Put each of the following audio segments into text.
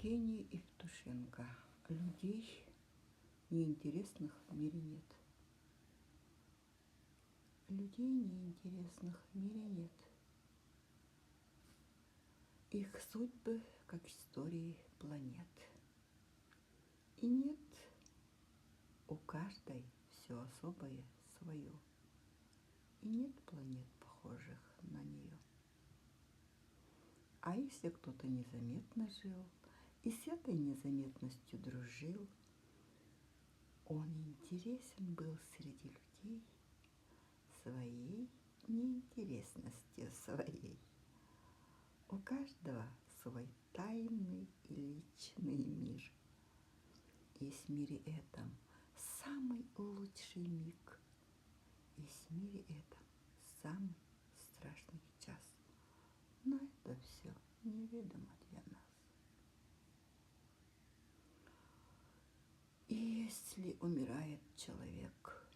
Евгений Евтушенко. Людей неинтересных в мире нет. Людей неинтересных в мире нет. Их судьбы, как истории планет. И нет у каждой все особое свое. И нет планет, похожих на нее. А если кто-то незаметно жил и с этой незаметностью дружил, он интересен был среди людей своей неинтересностью своей. У каждого свой тайный и личный мир. Есть в мире этом самый лучший миг. Есть в мире этом самый страшный час. Но это все неведомо для нас. И если умирает человек,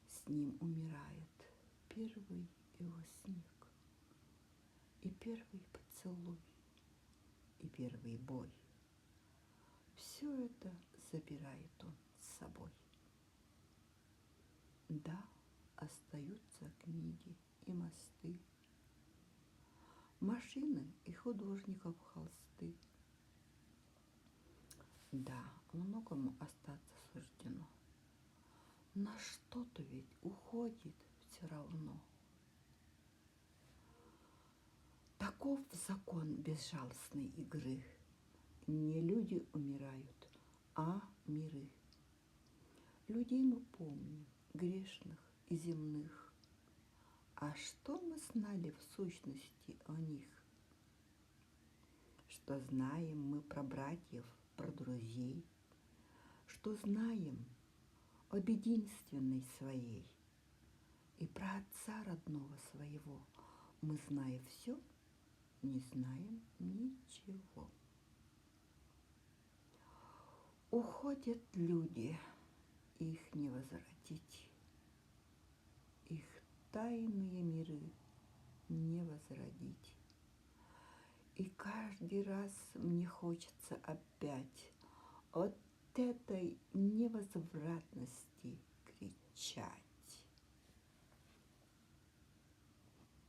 с ним умирает первый его снег, и первый поцелуй, и первый бой. Все это забирает он с собой. Да, остаются книги и мосты, машины и художников холсты. Да, многому остаться суждено, но что-то ведь уходит все равно. Таков закон безжалостной игры. Не люди умирают, а миры. Людей мы помним, грешных и земных. А что мы знали в сущности о них? Что знаем мы про братьев, про друзей? Что знаем об единственной своей? И про отца родного своего мы, зная все, не знаем ничего. Уходят люди, их не возвратить. Их тайные миры не возродить. И каждый раз мне хочется опять от этой невозвратности кричать.